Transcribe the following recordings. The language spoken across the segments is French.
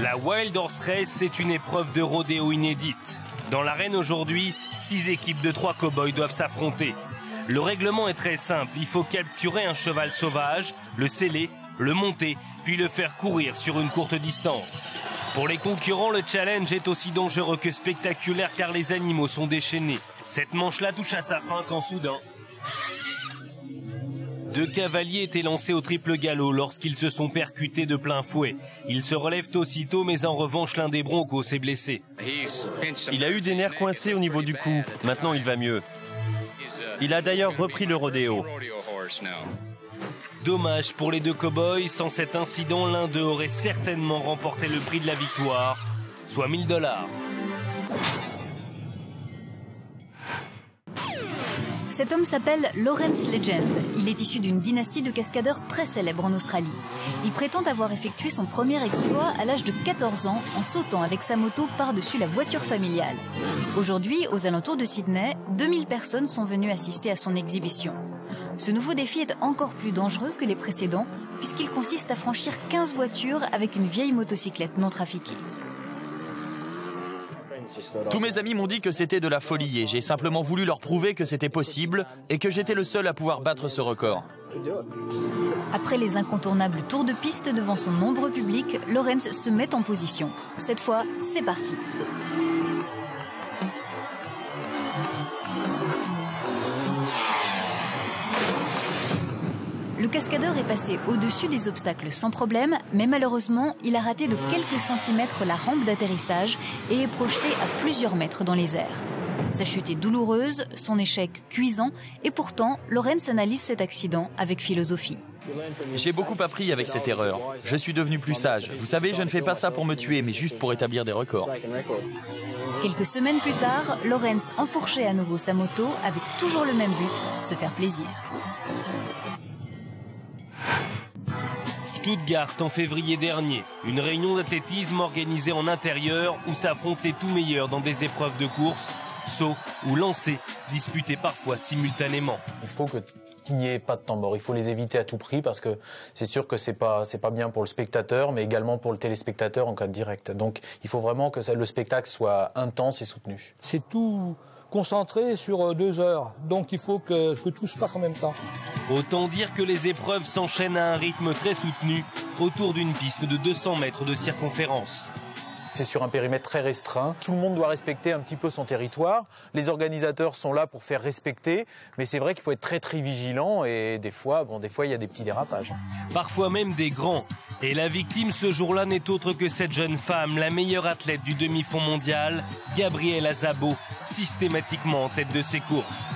La Wild Horse Race, c'est une épreuve de rodéo inédite. Dans l'arène aujourd'hui, 6 équipes de 3 cow-boys doivent s'affronter. Le règlement est très simple, il faut capturer un cheval sauvage, le sceller, le monter, puis le faire courir sur une courte distance. Pour les concurrents, le challenge est aussi dangereux que spectaculaire car les animaux sont déchaînés. Cette manche-là touche à sa fin quand soudain... 2 cavaliers étaient lancés au triple galop lorsqu'ils se sont percutés de plein fouet. Ils se relèvent aussitôt, mais en revanche, l'un des broncos s'est blessé. Il a eu des nerfs coincés au niveau du cou. Maintenant, il va mieux. Il a d'ailleurs repris le rodéo. Dommage pour les 2 cow-boys. Sans cet incident, l'un d'eux aurait certainement remporté le prix de la victoire, soit $1000. Cet homme s'appelle Lawrence Legend. Il est issu d'une dynastie de cascadeurs très célèbre en Australie. Il prétend avoir effectué son premier exploit à l'âge de 14 ans en sautant avec sa moto par-dessus la voiture familiale. Aujourd'hui, aux alentours de Sydney, 2000 personnes sont venues assister à son exhibition. Ce nouveau défi est encore plus dangereux que les précédents puisqu'il consiste à franchir 15 voitures avec une vieille motocyclette non trafiquée. Tous mes amis m'ont dit que c'était de la folie et j'ai simplement voulu leur prouver que c'était possible et que j'étais le seul à pouvoir battre ce record. Après les incontournables tours de piste devant son nombreux public, Lawrence se met en position. Cette fois, c'est parti. Le cascadeur est passé au-dessus des obstacles sans problème, mais malheureusement, il a raté de quelques centimètres la rampe d'atterrissage et est projeté à plusieurs mètres dans les airs. Sa chute est douloureuse, son échec cuisant, et pourtant, Lawrence analyse cet accident avec philosophie. J'ai beaucoup appris avec cette erreur. Je suis devenu plus sage. Vous savez, je ne fais pas ça pour me tuer, mais juste pour établir des records. Quelques semaines plus tard, Lawrence enfourchait à nouveau sa moto avec toujours le même but, se faire plaisir. Stuttgart en février dernier, une réunion d'athlétisme organisée en intérieur où s'affrontent les tout meilleurs dans des épreuves de course, saut ou lancer, disputées parfois simultanément. Il faut qu'il n'y ait pas de temps mort, il faut les éviter à tout prix parce que c'est sûr que c'est pas bien pour le spectateur mais également pour le téléspectateur en cas de direct. Donc il faut vraiment que le spectacle soit intense et soutenu. C'est tout concentré sur 2 heures, donc il faut que tout se passe en même temps. Autant dire que les épreuves s'enchaînent à un rythme très soutenu autour d'une piste de 200 mètres de circonférence. C'est sur un périmètre très restreint. Tout le monde doit respecter un petit peu son territoire. Les organisateurs sont là pour faire respecter, mais c'est vrai qu'il faut être très très vigilant et des fois il y a des petits dérapages. Parfois même des grands. Et la victime ce jour-là n'est autre que cette jeune femme, la meilleure athlète du demi-fond mondial, Gabriela Szabo, systématiquement en tête de ses courses.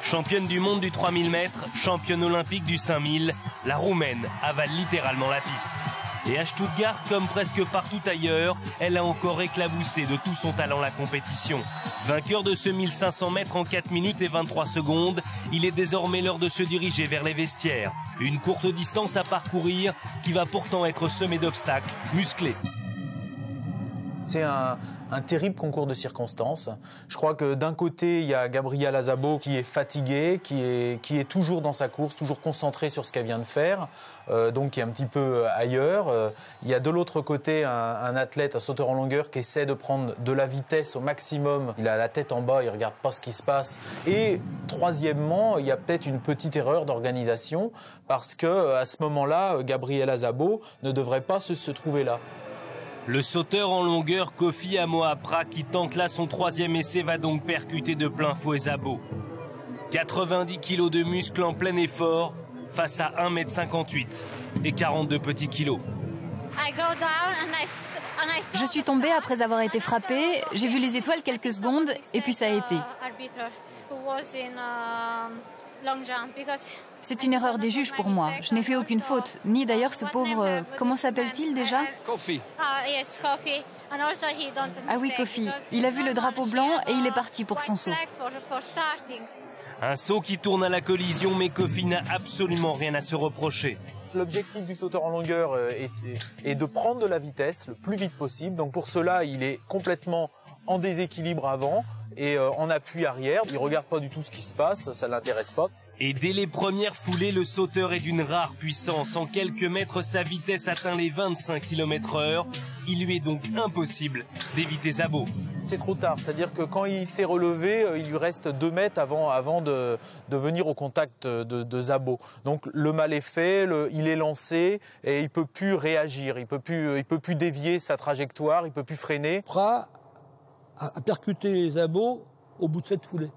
Championne du monde du 3000 mètres, championne olympique du 5000, la Roumaine avale littéralement la piste. Et à Stuttgart, comme presque partout ailleurs, elle a encore éclaboussé de tout son talent la compétition. Vainqueur de ce 1500 mètres en 4 minutes et 23 secondes, il est désormais l'heure de se diriger vers les vestiaires. Une courte distance à parcourir qui va pourtant être semée d'obstacles musclés. C'est un terrible concours de circonstances. Je crois que d'un côté, il y a Gabriela Szabo qui est fatiguée, qui est toujours dans sa course, toujours concentrée sur ce qu'elle vient de faire, donc qui est un petit peu ailleurs. Il y a de l'autre côté un athlète, un sauteur en longueur qui essaie de prendre de la vitesse au maximum. Il a la tête en bas, il ne regarde pas ce qui se passe. Et troisièmement, il y a peut-être une petite erreur d'organisation parce qu'à ce moment-là, Gabriela Szabo ne devrait pas se trouver là. Le sauteur en longueur Kofi Amoapra qui tente là son 3e essai va donc percuter de plein fouet Szabo. 90 kilos de muscles en plein effort face à 1,58 m et 42 petits kilos. Je suis tombée après avoir été frappée, j'ai vu les étoiles quelques secondes et puis ça a été. C'est une erreur des juges pour moi. Je n'ai fait aucune faute, ni d'ailleurs ce pauvre... comment s'appelle-t-il déjà? Kofi. Ah oui, Kofi. Il a vu le drapeau blanc et il est parti pour son saut. Un saut qui tourne à la collision, mais Kofi n'a absolument rien à se reprocher. L'objectif du sauteur en longueur est de prendre de la vitesse le plus vite possible. Donc pour cela, il est complètement en déséquilibre avant et en appui arrière. Il regarde pas du tout ce qui se passe, ça l'intéresse pas. Et dès les premières foulées, le sauteur est d'une rare puissance. En quelques mètres, sa vitesse atteint les 25 km/h. Il lui est donc impossible d'éviter Zabo. C'est trop tard, c'est-à-dire que quand il s'est relevé, il lui reste 2 mètres avant de venir au contact de Zabo. Donc le mal est fait, il est lancé et il peut plus réagir, il peut plus dévier sa trajectoire, il peut plus freiner. Prat a percuté Zabo au bout de cette foulée.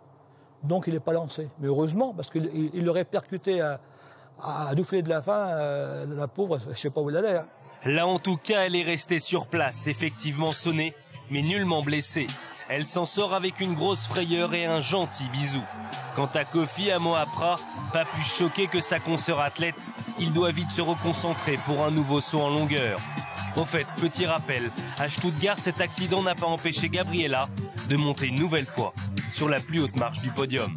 Donc il n'est pas lancé. Mais heureusement, parce qu'il l'aurait percuté à 2 foulées de la fin, la pauvre, je ne sais pas où elle allait. Hein. Là, en tout cas, elle est restée sur place, effectivement sonnée, mais nullement blessée. Elle s'en sort avec une grosse frayeur et un gentil bisou. Quant à Kofi Amoa-Prat, pas plus choqué que sa consoeur athlète, il doit vite se reconcentrer pour un nouveau saut en longueur. Au fait, petit rappel, à Stuttgart, cet accident n'a pas empêché Gabriela de monter une nouvelle fois sur la plus haute marche du podium.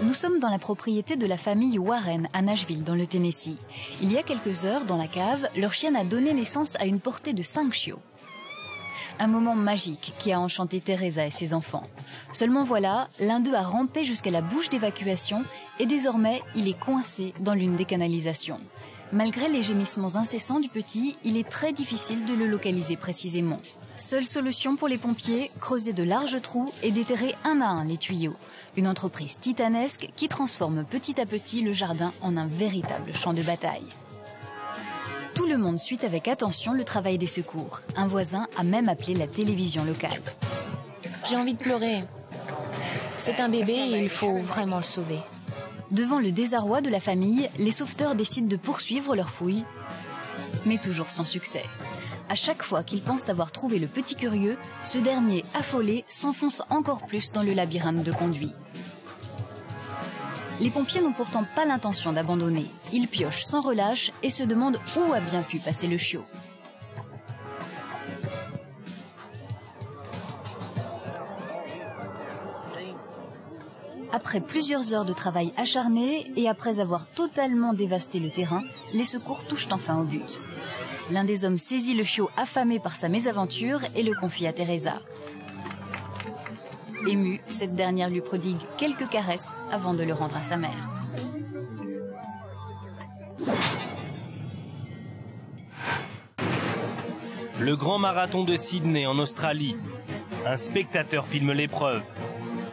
Nous sommes dans la propriété de la famille Warren à Nashville, dans le Tennessee. Il y a quelques heures, dans la cave, leur chienne a donné naissance à une portée de 5 chiots. Un moment magique qui a enchanté Teresa et ses enfants. Seulement voilà, l'un d'eux a rampé jusqu'à la bouche d'évacuation et désormais, il est coincé dans l'une des canalisations. Malgré les gémissements incessants du petit, il est très difficile de le localiser précisément. Seule solution pour les pompiers, creuser de larges trous et déterrer un à un les tuyaux. Une entreprise titanesque qui transforme petit à petit le jardin en un véritable champ de bataille. Tout le monde suit avec attention le travail des secours. Un voisin a même appelé la télévision locale. J'ai envie de pleurer. C'est un bébé et il faut vraiment le sauver. Devant le désarroi de la famille, les sauveteurs décident de poursuivre leur fouille, mais toujours sans succès. À chaque fois qu'ils pensent avoir trouvé le petit curieux, ce dernier, affolé, s'enfonce encore plus dans le labyrinthe de conduits. Les pompiers n'ont pourtant pas l'intention d'abandonner. Ils piochent sans relâche et se demandent où a bien pu passer le chiot. Après plusieurs heures de travail acharné et après avoir totalement dévasté le terrain, les secours touchent enfin au but. L'un des hommes saisit le chiot affamé par sa mésaventure et le confie à Teresa. Émue, cette dernière lui prodigue quelques caresses avant de le rendre à sa mère. Le grand marathon de Sydney en Australie. Un spectateur filme l'épreuve.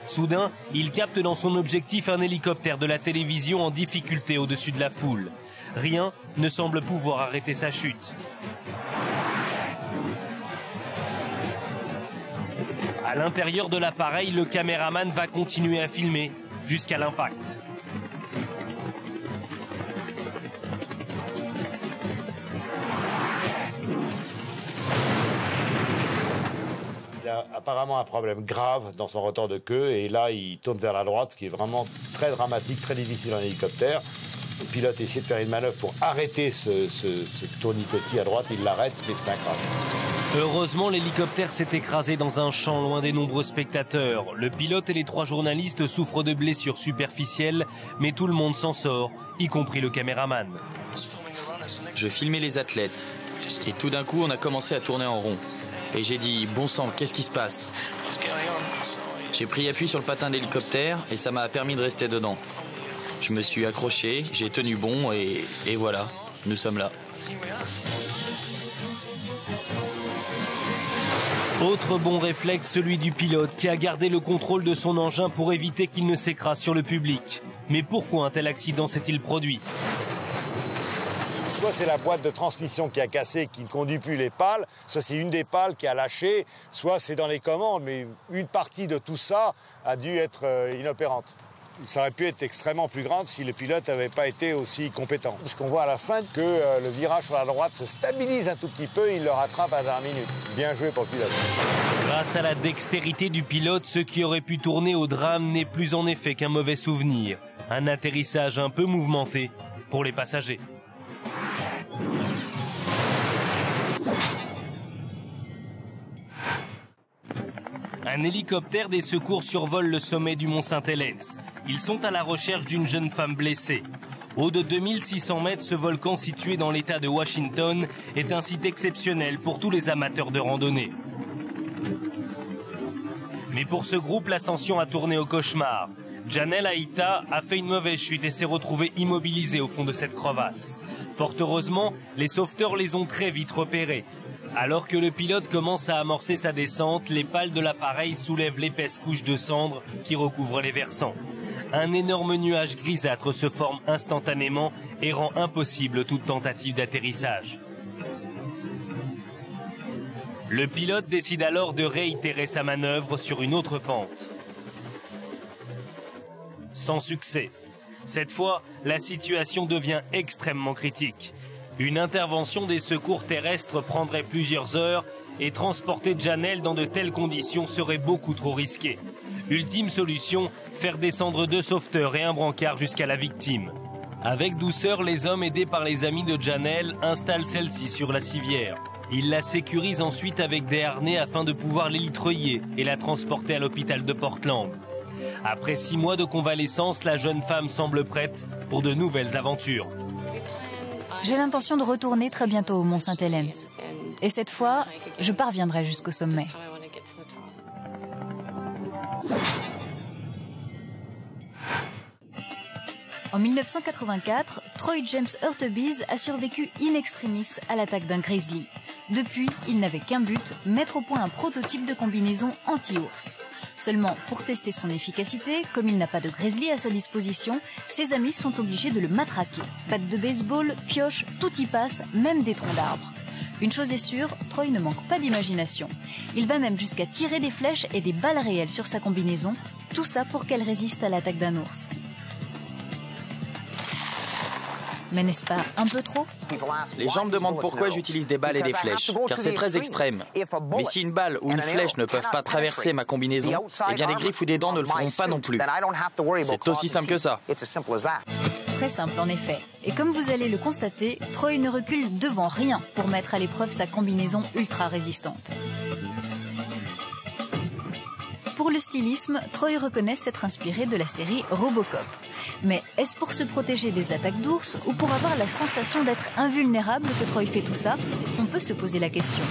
Soudain, il capte dans son objectif un hélicoptère de la télévision en difficulté au-dessus de la foule. Rien ne semble pouvoir arrêter sa chute. À l'intérieur de l'appareil, le caméraman va continuer à filmer jusqu'à l'impact. Il a apparemment un problème grave dans son rotor de queue et là il tourne vers la droite, ce qui est vraiment très dramatique, très difficile en hélicoptère. Le pilote essaie de faire une manœuvre pour arrêter ce tournicotis à droite, il l'arrête mais c'est un crash. Heureusement, l'hélicoptère s'est écrasé dans un champ loin des nombreux spectateurs. Le pilote et les 3 journalistes souffrent de blessures superficielles, mais tout le monde s'en sort, y compris le caméraman. Je filmais les athlètes et tout d'un coup on a commencé à tourner en rond. Et j'ai dit, bon sang, qu'est-ce qui se passe? J'ai pris appui sur le patin d'hélicoptère et ça m'a permis de rester dedans. Je me suis accroché, j'ai tenu bon et voilà, nous sommes là. Autre bon réflexe, celui du pilote qui a gardé le contrôle de son engin pour éviter qu'il ne s'écrase sur le public. Mais pourquoi un tel accident s'est-il produit ? Soit c'est la boîte de transmission qui a cassé, qui ne conduit plus les pales, soit c'est une des pales qui a lâché, soit c'est dans les commandes, mais une partie de tout ça a dû être inopérante. Ça aurait pu être extrêmement plus grave si le pilote n'avait pas été aussi compétent. Puisqu'on voit à la fin que le virage sur la droite se stabilise un tout petit peu, il le rattrape à la dernière minute. Bien joué pour le pilote. Grâce à la dextérité du pilote, ce qui aurait pu tourner au drame n'est plus en effet qu'un mauvais souvenir. Un atterrissage un peu mouvementé pour les passagers. Un hélicoptère des secours survole le sommet du mont Saint-Helens. Ils sont à la recherche d'une jeune femme blessée. Haut de 2600 mètres, ce volcan situé dans l'État de Washington est un site exceptionnel pour tous les amateurs de randonnée. Mais pour ce groupe, l'ascension a tourné au cauchemar. Janelle Aïta a fait une mauvaise chute et s'est retrouvée immobilisée au fond de cette crevasse. Fort heureusement, les sauveteurs les ont très vite repérés. Alors que le pilote commence à amorcer sa descente, les pales de l'appareil soulèvent l'épaisse couche de cendres qui recouvre les versants. Un énorme nuage grisâtre se forme instantanément et rend impossible toute tentative d'atterrissage. Le pilote décide alors de réitérer sa manœuvre sur une autre pente. Sans succès. Cette fois, la situation devient extrêmement critique. Une intervention des secours terrestres prendrait plusieurs heures et transporter Janelle dans de telles conditions serait beaucoup trop risqué. Ultime solution, faire descendre 2 sauveteurs et un brancard jusqu'à la victime. Avec douceur, les hommes aidés par les amis de Janelle installent celle-ci sur la civière. Ils la sécurisent ensuite avec des harnais afin de pouvoir l'élitreiller et la transporter à l'hôpital de Portland. Après 6 mois de convalescence, la jeune femme semble prête pour de nouvelles aventures. J'ai l'intention de retourner très bientôt au Mont Saint-Helens. Et cette fois, je parviendrai jusqu'au sommet. En 1984, Troy James Hurtubise a survécu in extremis à l'attaque d'un grizzly. Depuis, il n'avait qu'un but, mettre au point un prototype de combinaison anti-ours. Seulement, pour tester son efficacité, comme il n'a pas de grizzly à sa disposition, ses amis sont obligés de le matraquer. Batte de baseball, pioche, tout y passe, même des troncs d'arbres. Une chose est sûre, Troy ne manque pas d'imagination. Il va même jusqu'à tirer des flèches et des balles réelles sur sa combinaison, tout ça pour qu'elle résiste à l'attaque d'un ours. Mais n'est-ce pas un peu trop ? Les gens me demandent pourquoi j'utilise des balles et des flèches, car c'est très extrême. Mais si une balle ou une flèche ne peuvent pas traverser ma combinaison, eh bien des griffes ou des dents ne le feront pas non plus. C'est aussi simple que ça. Très simple en effet. Et comme vous allez le constater, Troy ne recule devant rien pour mettre à l'épreuve sa combinaison ultra résistante. Pour le stylisme, Troy reconnaît s'être inspiré de la série Robocop. Mais est-ce pour se protéger des attaques d'ours ou pour avoir la sensation d'être invulnérable que Troy fait tout ça ? On peut se poser la question.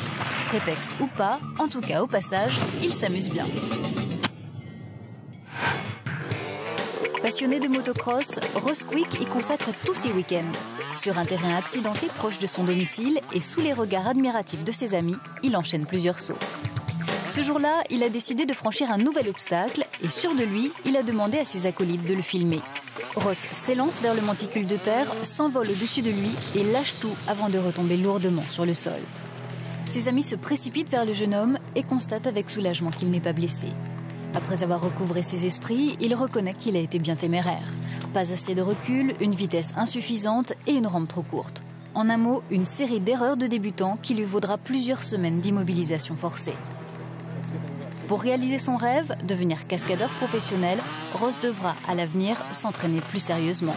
Prétexte ou pas, en tout cas au passage, il s'amuse bien. Passionné de motocross, Ross Quick y consacre tous ses week-ends. Sur un terrain accidenté proche de son domicile et sous les regards admiratifs de ses amis, il enchaîne plusieurs sauts. Ce jour-là, il a décidé de franchir un nouvel obstacle et sûr de lui, il a demandé à ses acolytes de le filmer. Ross s'élance vers le monticule de terre, s'envole au-dessus de lui et lâche tout avant de retomber lourdement sur le sol. Ses amis se précipitent vers le jeune homme et constatent avec soulagement qu'il n'est pas blessé. Après avoir recouvré ses esprits, il reconnaît qu'il a été bien téméraire. Pas assez de recul, une vitesse insuffisante et une rampe trop courte. En un mot, une série d'erreurs de débutants qui lui vaudra plusieurs semaines d'immobilisation forcée. Pour réaliser son rêve, devenir cascadeur professionnel, Ross devra, à l'avenir, s'entraîner plus sérieusement.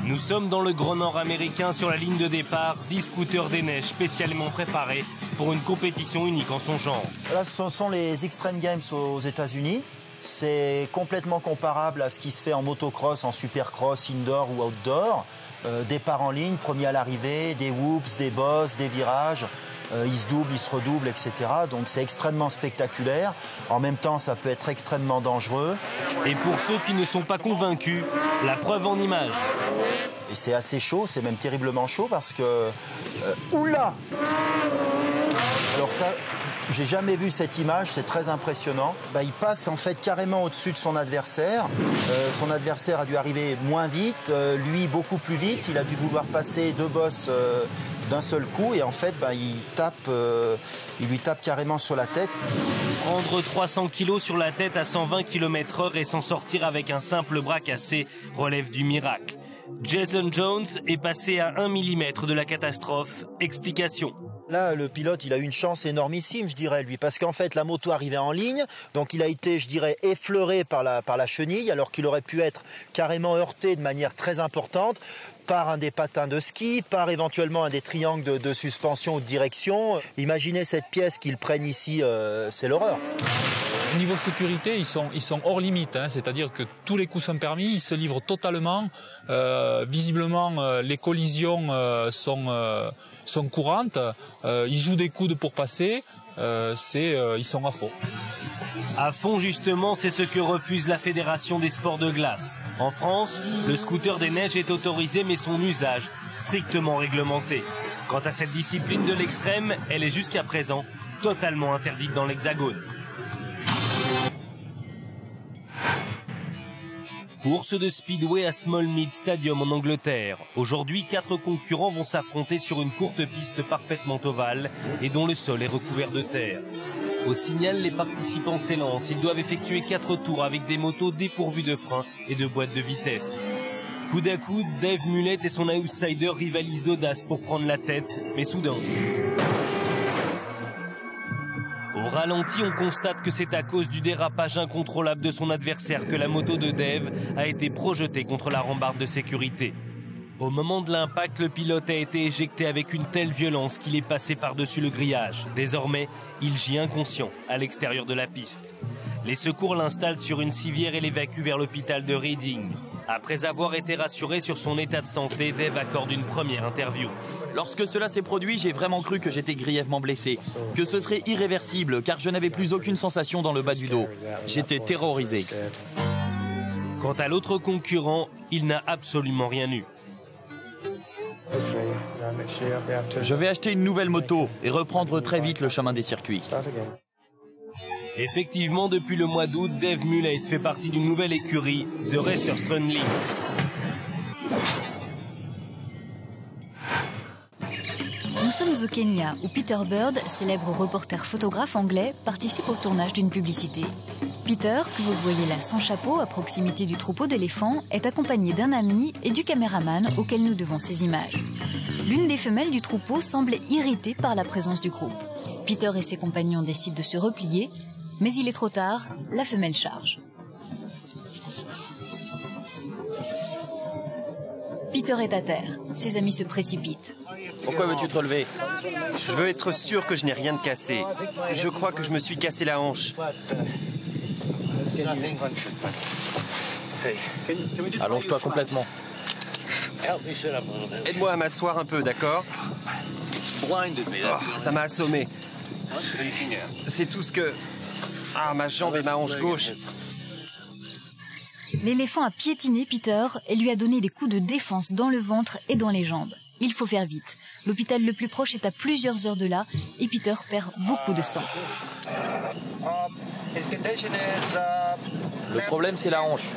Nous sommes dans le Grand Nord américain sur la ligne de départ, 10 scooters des neiges spécialement préparés pour une compétition unique en son genre. Là, ce sont les Extreme Games aux États-Unis. C'est complètement comparable à ce qui se fait en motocross, en supercross, indoor ou outdoor. Départ en ligne, premier à l'arrivée, des whoops, des bosses, des virages. Ils se doublent, ils se redoublent, etc. Donc c'est extrêmement spectaculaire. En même temps, ça peut être extrêmement dangereux. Et pour ceux qui ne sont pas convaincus, la preuve en images. Et c'est assez chaud, c'est même terriblement chaud parce que... oula! Alors ça... J'ai jamais vu cette image, c'est très impressionnant. Il passe en fait carrément au-dessus de son adversaire. Son adversaire a dû arriver moins vite, lui beaucoup plus vite. Il a dû vouloir passer 2 bosses d'un seul coup et en fait il lui tape carrément sur la tête. Prendre 300 kilos sur la tête à 120 km/h et s'en sortir avec un simple bras cassé relève du miracle. Jason Jones est passé à 1 mm de la catastrophe. Explication. Là, le pilote, il a eu une chance énormissime, je dirais, lui, parce qu'en fait, la moto arrivait en ligne, donc il a été, je dirais, effleuré par la chenille, alors qu'il aurait pu être carrément heurté de manière très importante par un des patins de ski, par éventuellement un des triangles de suspension ou de direction. Imaginez cette pièce qu'ils prennent ici, c'est l'horreur. Au niveau sécurité, ils sont hors limite, c'est-à-dire que tous les coups sont permis, ils se livrent totalement. Visiblement, les collisions sont sont courantes. Ils jouent des coudes pour passer. Ils sont à fond. À fond justement, c'est ce que refuse la Fédération des sports de glace. En France, le scooter des neiges est autorisé mais son usage strictement réglementé. Quant à cette discipline de l'extrême, elle est jusqu'à présent totalement interdite dans l'Hexagone. Course de speedway à Smallmead Stadium en Angleterre. Aujourd'hui, 4 concurrents vont s'affronter sur une courte piste parfaitement ovale et dont le sol est recouvert de terre. Au signal, les participants s'élancent. Ils doivent effectuer 4 tours avec des motos dépourvues de freins et de boîtes de vitesse. Coude à coude, Dave Mullet et son outsider rivalisent d'audace pour prendre la tête, mais soudain. Au ralenti, on constate que c'est à cause du dérapage incontrôlable de son adversaire que la moto de Dave a été projetée contre la rambarde de sécurité. Au moment de l'impact, le pilote a été éjecté avec une telle violence qu'il est passé par-dessus le grillage. Désormais, il gît inconscient à l'extérieur de la piste. Les secours l'installent sur une civière et l'évacuent vers l'hôpital de Reading. Après avoir été rassuré sur son état de santé, Dave accorde une première interview. Lorsque cela s'est produit, j'ai vraiment cru que j'étais grièvement blessé, que ce serait irréversible car je n'avais plus aucune sensation dans le bas du dos. J'étais terrorisé. Quant à l'autre concurrent, il n'a absolument rien eu. Je vais acheter une nouvelle moto et reprendre très vite le chemin des circuits. Effectivement, depuis le mois d'août, Dave Mullet fait partie d'une nouvelle écurie, The Racers League. Nous sommes au Kenya, où Peter Bird, célèbre reporter photographe anglais, participe au tournage d'une publicité. Peter, que vous voyez là sans chapeau à proximité du troupeau d'éléphants, est accompagné d'un ami et du caméraman auquel nous devons ces images. L'une des femelles du troupeau semble irritée par la présence du groupe. Peter et ses compagnons décident de se replier, mais il est trop tard, la femelle charge. Peter est à terre, ses amis se précipitent. Pourquoi veux-tu te relever? Je veux être sûr que je n'ai rien de cassé. Je crois que je me suis cassé la hanche. Allonge-toi complètement. Aide-moi à m'asseoir un peu, d'accord? Ça m'a assommé. C'est tout ce que... Ah, ma jambe et ma hanche gauche. L'éléphant a piétiné Peter et lui a donné des coups de défense dans le ventre et dans les jambes. Il faut faire vite. L'hôpital le plus proche est à plusieurs heures de là et Peter perd beaucoup de sang. Le problème, c'est la hanche.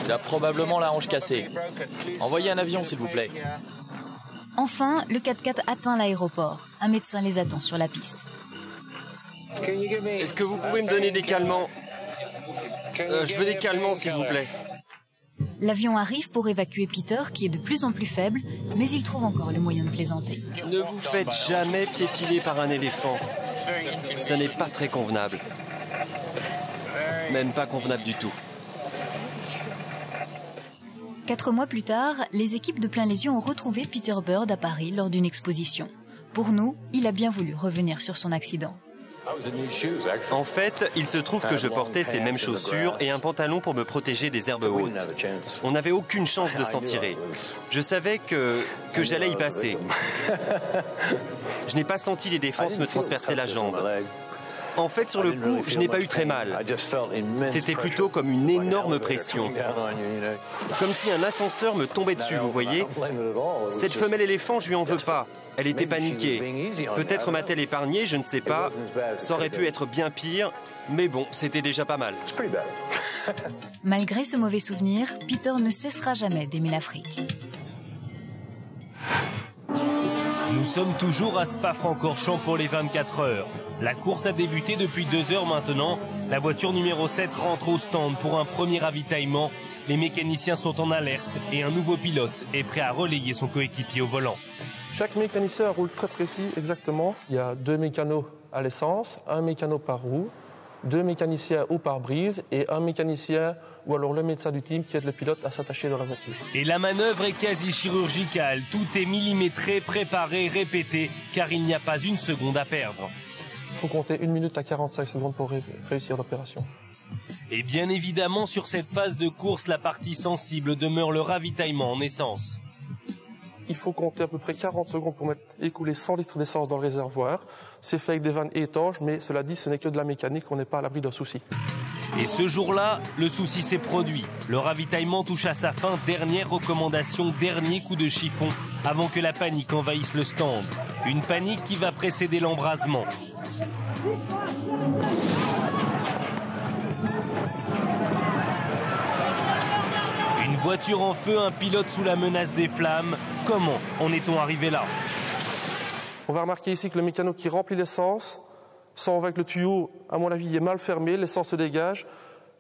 Il a probablement la hanche cassée. Envoyez un avion, s'il vous plaît. Enfin, le 4x4 atteint l'aéroport. Un médecin les attend sur la piste. Est-ce que vous pouvez me donner des calmants? Je veux des calmants, s'il vous plaît. L'avion arrive pour évacuer Peter, qui est de plus en plus faible, mais il trouve encore le moyen de plaisanter. Ne vous faites jamais piétiner par un éléphant. Ça n'est pas très convenable. Même pas convenable du tout. 4 mois plus tard, les équipes de Plein les Yeux ont retrouvé Peter Bird à Paris lors d'une exposition. Pour nous, il a bien voulu revenir sur son accident. En fait, il se trouve que je portais ces mêmes chaussures et un pantalon pour me protéger des herbes hautes. On n'avait aucune chance de s'en tirer. Je savais que j'allais y passer. Je n'ai pas senti les défenses me transpercer la jambe. En fait, sur le coup, je n'ai pas eu très mal. C'était plutôt comme une énorme pression. Comme si un ascenseur me tombait dessus, vous voyez? Cette femelle éléphant, je lui en veux pas. Elle était paniquée. Peut-être m'a-t-elle épargné, je ne sais pas. Ça aurait pu être bien pire, mais bon, c'était déjà pas mal. Malgré ce mauvais souvenir, Peter ne cessera jamais d'aimer l'Afrique. Nous sommes toujours à Spa-Francorchamps pour les 24 heures. La course a débuté depuis 2 heures maintenant. La voiture numéro 7 rentre au stand pour un premier ravitaillement. Les mécaniciens sont en alerte et un nouveau pilote est prêt à relayer son coéquipier au volant. Chaque mécanicien roule très précis, exactement. Il y a 2 mécanos à l'essence, 1 mécano par roue, 2 mécaniciens ou par brise et 1 mécanicien ou alors le médecin du team qui aide le pilote à s'attacher dans la voiture. Et la manœuvre est quasi chirurgicale. Tout est millimétré, préparé, répété, car il n'y a pas une seconde à perdre. Il faut compter 1 minute à 45 secondes pour réussir l'opération. Et bien évidemment, sur cette phase de course, la partie sensible demeure le ravitaillement en essence. Il faut compter à peu près 40 secondes pour écouler 100 litres d'essence dans le réservoir. C'est fait avec des vannes étanches, mais cela dit, ce n'est que de la mécanique, on n'est pas à l'abri d'un souci. Et ce jour-là, le souci s'est produit. Le ravitaillement touche à sa fin. Dernière recommandation, dernier coup de chiffon avant que la panique envahisse le stand. Une panique qui va précéder l'embrasement. Une voiture en feu, un pilote sous la menace des flammes. Comment en est-on arrivé là? On va remarquer ici que le mécano qui remplit l'essence s'en va avec le tuyau, à mon avis, il est mal fermé, l'essence se dégage.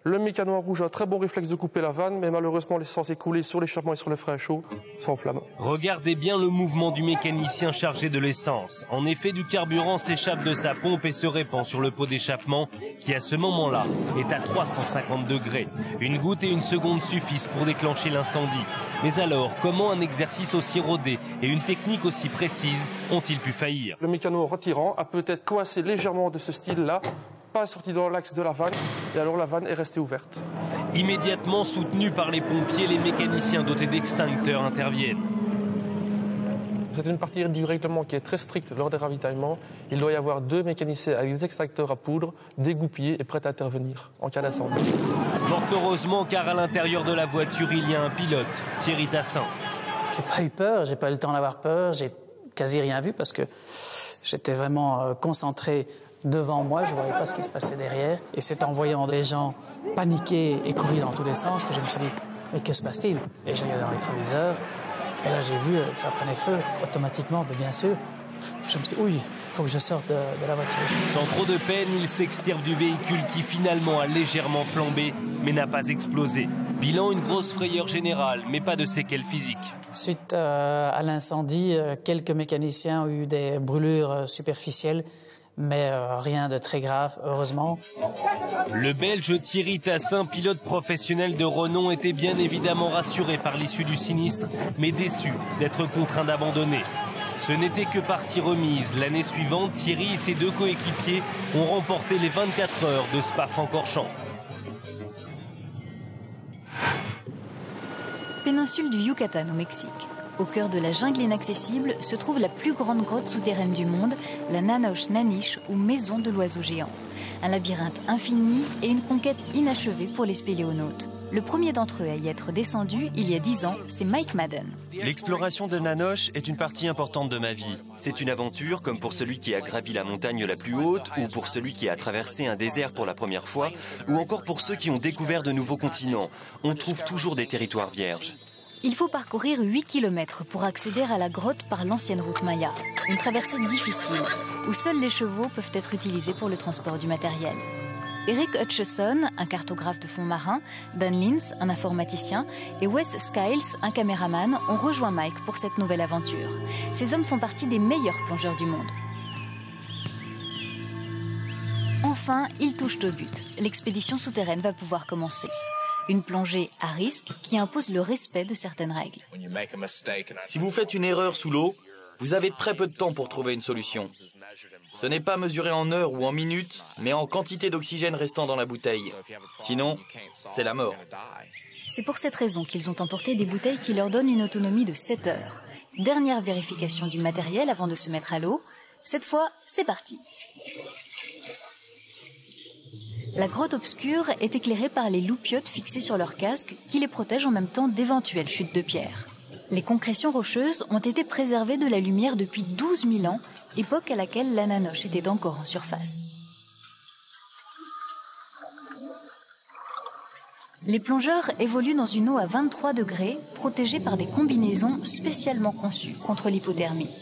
Le mécano en rouge a un très bon réflexe de couper la vanne, mais malheureusement l'essence est coulée sur l'échappement et sur le frein chaud, sans flamme. Regardez bien le mouvement du mécanicien chargé de l'essence. En effet, du carburant s'échappe de sa pompe et se répand sur le pot d'échappement qui, à ce moment-là, est à 350 degrés. Une goutte et une seconde suffisent pour déclencher l'incendie. Mais alors, comment un exercice aussi rodé et une technique aussi précise ont-ils pu faillir? Le mécano en retirant a peut-être coincé légèrement de ce style-là, pas sorti dans l'axe de la vanne, et alors la vanne est restée ouverte. Immédiatement soutenus par les pompiers, les mécaniciens dotés d'extincteurs interviennent. C'est une partie du règlement qui est très stricte lors des ravitaillements. Il doit y avoir 2 mécaniciens avec des extracteurs à poudre, dégoupillés et prêts à intervenir en cas d'incendie. Fort heureusement, car à l'intérieur de la voiture, il y a un pilote, Thierry Tassin. J'ai pas eu peur, j'ai pas eu le temps d'avoir peur, j'ai quasi rien vu parce que j'étais vraiment concentré devant moi, je ne voyais pas ce qui se passait derrière. Et c'est en voyant des gens paniquer et courir dans tous les sens que je me suis dit, mais que se passe-t-il? Et j'ai regardé dans le rétroviseur, et là j'ai vu que ça prenait feu. Automatiquement, bien sûr, je me suis dit, oui, il faut que je sorte de la voiture. Sans trop de peine, il s'extirpe du véhicule qui finalement a légèrement flambé, mais n'a pas explosé. Bilan, une grosse frayeur générale, mais pas de séquelles physiques. Suite à l'incendie, quelques mécaniciens ont eu des brûlures superficielles, mais rien de très grave, heureusement. Le Belge Thierry Tassin, pilote professionnel de renom, était bien évidemment rassuré par l'issue du sinistre, mais déçu d'être contraint d'abandonner. Ce n'était que partie remise. L'année suivante, Thierry et ses 2 coéquipiers ont remporté les 24 heures de Spa-Francorchamps. Péninsule du Yucatan au Mexique. Au cœur de la jungle inaccessible se trouve la plus grande grotte souterraine du monde, la Nanoche Naniche, ou maison de l'oiseau géant. Un labyrinthe infini et une conquête inachevée pour les spéléonautes. Le premier d'entre eux à y être descendu, il y a 10 ans, c'est Mike Madden. L'exploration de Nanoche est une partie importante de ma vie. C'est une aventure comme pour celui qui a gravi la montagne la plus haute, ou pour celui qui a traversé un désert pour la première fois, ou encore pour ceux qui ont découvert de nouveaux continents. On trouve toujours des territoires vierges. Il faut parcourir 8 km pour accéder à la grotte par l'ancienne route Maya. Une traversée difficile, où seuls les chevaux peuvent être utilisés pour le transport du matériel. Eric Hutchison, un cartographe de fond marin, Dan Lins, un informaticien, et Wes Skiles, un caméraman, ont rejoint Mike pour cette nouvelle aventure. Ces hommes font partie des meilleurs plongeurs du monde. Enfin, ils touchent au but. L'expédition souterraine va pouvoir commencer. Une plongée à risque qui impose le respect de certaines règles. Si vous faites une erreur sous l'eau, vous avez très peu de temps pour trouver une solution. Ce n'est pas mesuré en heures ou en minutes, mais en quantité d'oxygène restant dans la bouteille. Sinon, c'est la mort. C'est pour cette raison qu'ils ont emporté des bouteilles qui leur donnent une autonomie de 7 heures. Dernière vérification du matériel avant de se mettre à l'eau. Cette fois, c'est parti. La grotte obscure est éclairée par les loupiotes fixées sur leur casque qui les protègent en même temps d'éventuelles chutes de pierre. Les concrétions rocheuses ont été préservées de la lumière depuis 12 000 ans, époque à laquelle la Nanoche était encore en surface. Les plongeurs évoluent dans une eau à 23 degrés, protégée par des combinaisons spécialement conçues contre l'hypothermie.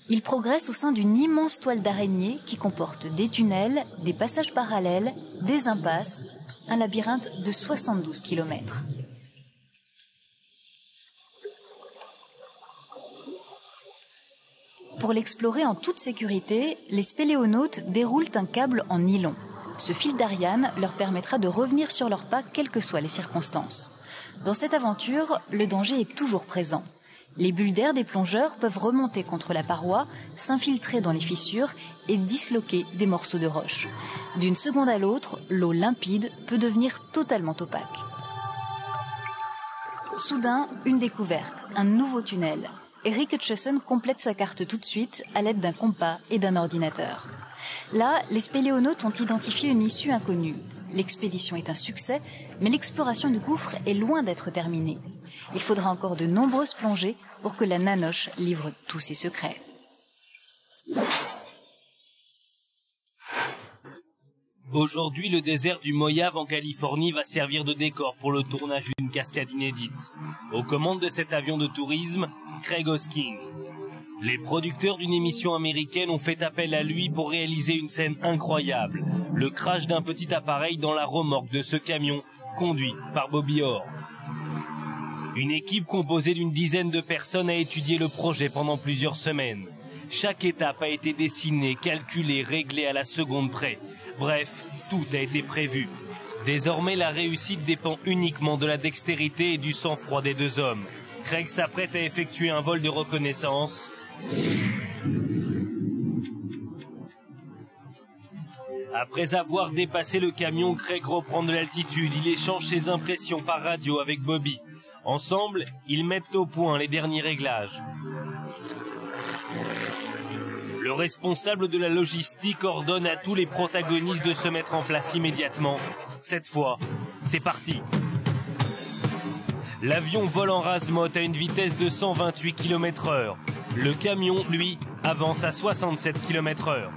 Ils progressent au sein d'une immense toile d'araignée qui comporte des tunnels, des passages parallèles, des impasses, un labyrinthe de 72 km. Pour l'explorer en toute sécurité, les spéléonautes déroulent un câble en nylon. Ce fil d'Ariane leur permettra de revenir sur leurs pas quelles que soient les circonstances. Dans cette aventure, le danger est toujours présent. Les bulles d'air des plongeurs peuvent remonter contre la paroi, s'infiltrer dans les fissures et disloquer des morceaux de roche. D'une seconde à l'autre, l'eau limpide peut devenir totalement opaque. Soudain, une découverte, un nouveau tunnel. Eric Hutcheson complète sa carte tout de suite à l'aide d'un compas et d'un ordinateur. Là, les spéléonautes ont identifié une issue inconnue. L'expédition est un succès, mais l'exploration du gouffre est loin d'être terminée. Il faudra encore de nombreuses plongées pour que la Nanoche livre tous ses secrets. Aujourd'hui, le désert du Mojave en Californie va servir de décor pour le tournage d'une cascade inédite. Aux commandes de cet avion de tourisme, Craig Hosking. Les producteurs d'une émission américaine ont fait appel à lui pour réaliser une scène incroyable, le crash d'un petit appareil dans la remorque de ce camion, conduit par Bobby Orr. Une équipe composée d'une dizaine de personnes a étudié le projet pendant plusieurs semaines. Chaque étape a été dessinée, calculée, réglée à la seconde près. Bref, tout a été prévu. Désormais, la réussite dépend uniquement de la dextérité et du sang-froid des deux hommes. Craig s'apprête à effectuer un vol de reconnaissance. Après avoir dépassé le camion, Craig reprend de l'altitude. Il échange ses impressions par radio avec Bobby. Ensemble, ils mettent au point les derniers réglages. Le responsable de la logistique ordonne à tous les protagonistes de se mettre en place immédiatement. Cette fois, c'est parti. L'avion vole en rase-motte à une vitesse de 128 km/h. Le camion, lui, avance à 67 km/h.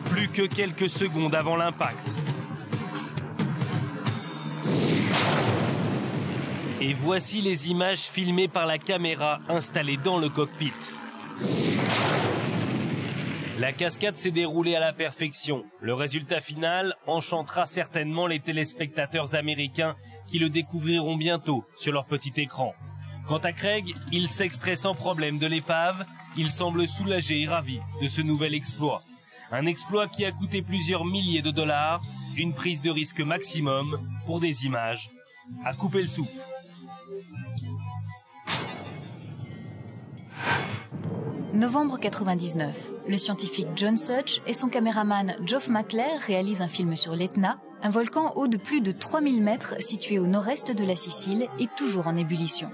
Plus que quelques secondes avant l'impact. Et voici les images filmées par la caméra installée dans le cockpit. La cascade s'est déroulée à la perfection. Le résultat final enchantera certainement les téléspectateurs américains qui le découvriront bientôt sur leur petit écran. Quant à Craig, il s'extrait sans problème de l'épave. Il semble soulagé et ravi de ce nouvel exploit. Un exploit qui a coûté plusieurs milliers de dollars, une prise de risque maximum pour des images à couper le souffle. Novembre 99, le scientifique John Such et son caméraman Geoff McClare réalisent un film sur l'Etna, un volcan haut de plus de 3000 mètres situé au nord-est de la Sicile et toujours en ébullition.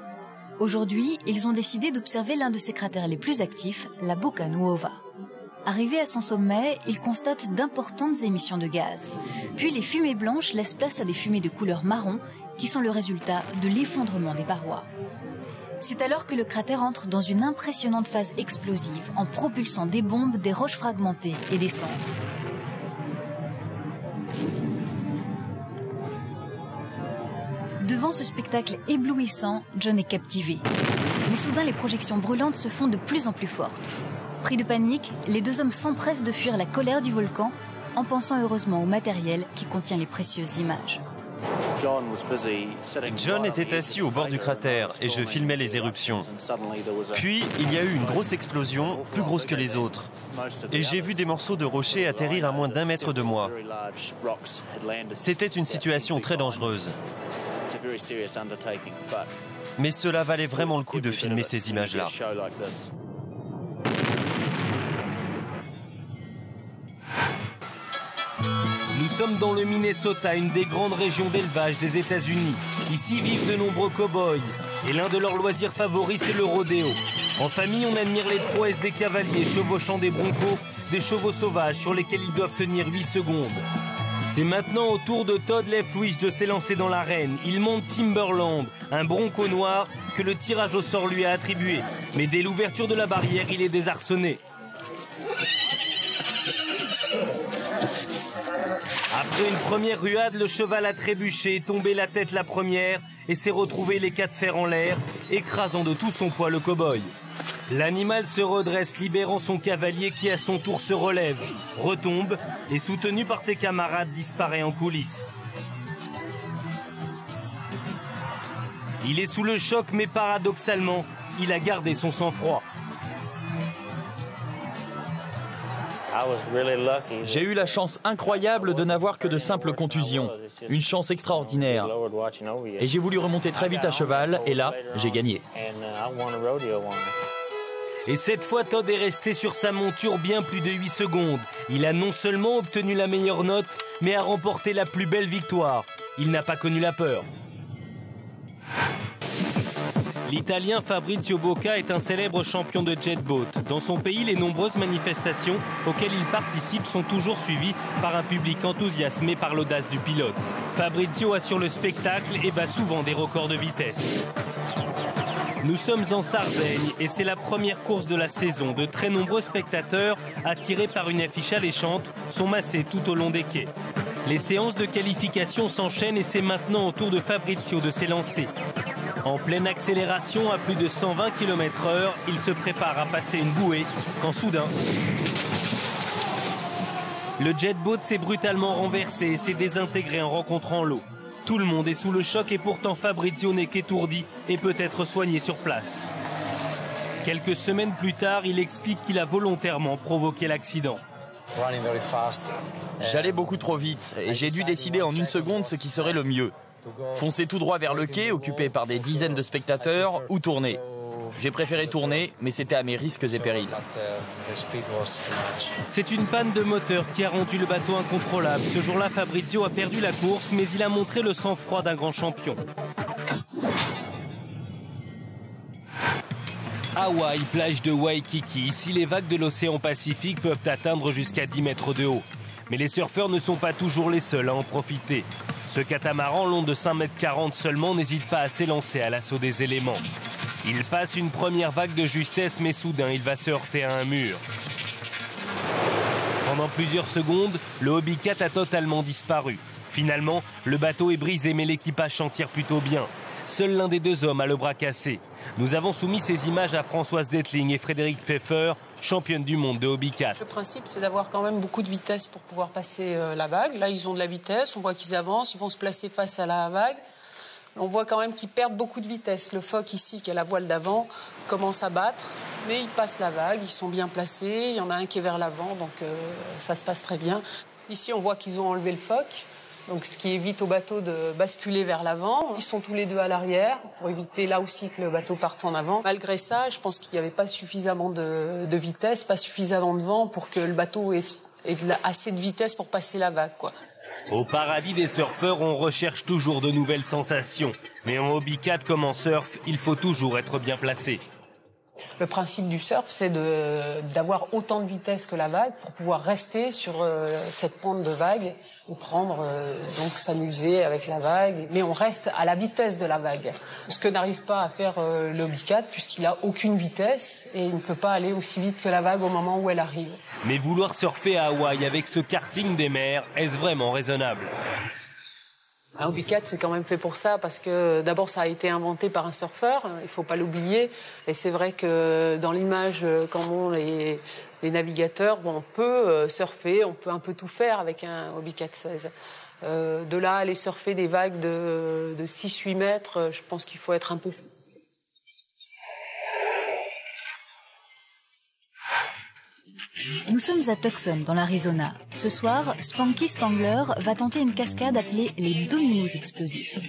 Aujourd'hui, ils ont décidé d'observer l'un de ses cratères les plus actifs, la Bocca Nuova. Arrivés à son sommet, ils constatent d'importantes émissions de gaz. Puis les fumées blanches laissent place à des fumées de couleur marron qui sont le résultat de l'effondrement des parois. C'est alors que le cratère entre dans une impressionnante phase explosive en propulsant des bombes, des roches fragmentées et des cendres. Devant ce spectacle éblouissant, John est captivé. Mais soudain, les projections brûlantes se font de plus en plus fortes. Pris de panique, les deux hommes s'empressent de fuir la colère du volcan en pensant heureusement au matériel qui contient les précieuses images. John était assis au bord du cratère et je filmais les éruptions. Puis, il y a eu une grosse explosion, plus grosse que les autres. Et j'ai vu des morceaux de rochers atterrir à moins d'1 mètre de moi. C'était une situation très dangereuse. Mais cela valait vraiment le coup de filmer ces images-là. Nous sommes dans le Minnesota, une des grandes régions d'élevage des États-Unis. Ici vivent de nombreux cow-boys. Et l'un de leurs loisirs favoris, c'est le rodéo. En famille, on admire les prouesses des cavaliers chevauchant des broncos, des chevaux sauvages sur lesquels ils doivent tenir 8 secondes. C'est maintenant au tour de Todd Leftwich de s'élancer dans l'arène. Il monte Timberland, un bronco noir que le tirage au sort lui a attribué. Mais dès l'ouverture de la barrière, il est désarçonné. Après une première ruade, le cheval a trébuché, tombé la tête la première et s'est retrouvé les 4 fers en l'air, écrasant de tout son poids le cow-boy. L'animal se redresse, libérant son cavalier qui à son tour se relève, retombe et soutenu par ses camarades disparaît en coulisses. Il est sous le choc mais paradoxalement, il a gardé son sang-froid. J'ai eu la chance incroyable de n'avoir que de simples contusions. Une chance extraordinaire. Et j'ai voulu remonter très vite à cheval, et là, j'ai gagné. Et cette fois, Todd est resté sur sa monture bien plus de 8 secondes. Il a non seulement obtenu la meilleure note, mais a remporté la plus belle victoire. Il n'a pas connu la peur. L'Italien Fabrizio Bocca est un célèbre champion de jetboat. Dans son pays, les nombreuses manifestations auxquelles il participe sont toujours suivies par un public enthousiasmé par l'audace du pilote. Fabrizio assure le spectacle et bat souvent des records de vitesse. Nous sommes en Sardaigne et c'est la première course de la saison. De très nombreux spectateurs, attirés par une affiche alléchante, sont massés tout au long des quais. Les séances de qualification s'enchaînent et c'est maintenant au tour de Fabrizio de s'élancer. En pleine accélération à plus de 120 km/h, il se prépare à passer une bouée quand soudain, le jetboat s'est brutalement renversé et s'est désintégré en rencontrant l'eau. Tout le monde est sous le choc et pourtant Fabrizio n'est qu'étourdi et peut être soigné sur place. Quelques semaines plus tard, il explique qu'il a volontairement provoqué l'accident. J'allais beaucoup trop vite et j'ai dû décider en une seconde ce qui serait le mieux. Foncer tout droit vers le quai, occupé par des dizaines de spectateurs, ou tourner. J'ai préféré tourner, mais c'était à mes risques et périls. C'est une panne de moteur qui a rendu le bateau incontrôlable. Ce jour-là, Fabrizio a perdu la course, mais il a montré le sang-froid d'un grand champion. Hawaï, plage de Waikiki. Ici, les vagues de l'océan Pacifique peuvent atteindre jusqu'à 10 mètres de haut. Mais les surfeurs ne sont pas toujours les seuls à en profiter. Ce catamaran long de 5,40 m seulement n'hésite pas à s'élancer à l'assaut des éléments. Il passe une première vague de justesse, mais soudain, il va se heurter à un mur. Pendant plusieurs secondes, le Hobbycat a totalement disparu. Finalement, le bateau est brisé, mais l'équipage s'en tire plutôt bien. Seul l'un des deux hommes a le bras cassé. Nous avons soumis ces images à Françoise Detling et Frédéric Pfeffer, championne du monde de Hobbycat. Le principe, c'est d'avoir quand même beaucoup de vitesse pour pouvoir passer la vague. Là, ils ont de la vitesse, on voit qu'ils avancent, ils vont se placer face à la vague. On voit quand même qu'ils perdent beaucoup de vitesse. Le phoque ici, qui a la voile d'avant, commence à battre, mais ils passent la vague, ils sont bien placés. Il y en a un qui est vers l'avant, donc ça se passe très bien. Ici, on voit qu'ils ont enlevé le phoque. Donc, ce qui évite au bateau de basculer vers l'avant. Ils sont tous les deux à l'arrière pour éviter là aussi que le bateau parte en avant. Malgré ça, je pense qu'il n'y avait pas suffisamment de vitesse, pas suffisamment de vent pour que le bateau ait assez de vitesse pour passer la vague, quoi. Au paradis des surfeurs, on recherche toujours de nouvelles sensations. Mais en Hobbycat comme en surf, il faut toujours être bien placé. Le principe du surf, c'est d'avoir autant de vitesse que la vague pour pouvoir rester sur cette pente de vague ou prendre, donc s'amuser avec la vague. Mais on reste à la vitesse de la vague. Ce que n'arrive pas à faire le Hobbycat puisqu'il n'a aucune vitesse et il ne peut pas aller aussi vite que la vague au moment où elle arrive. Mais vouloir surfer à Hawaï avec ce karting des mers, est-ce vraiment raisonnable ? Un Hobbycat, c'est quand même fait pour ça, parce que d'abord, ça a été inventé par un surfeur, il ne faut pas l'oublier. Et c'est vrai que dans l'image qu'en ont les navigateurs, bon, on peut surfer, on peut un peu tout faire avec un Hobbycat 16. De là, aller surfer des vagues de 6-8 mètres, je pense qu'il faut être un peu fou. Nous sommes à Tucson, dans l'Arizona. Ce soir, Spanky Spangler va tenter une cascade appelée les Dominos explosifs.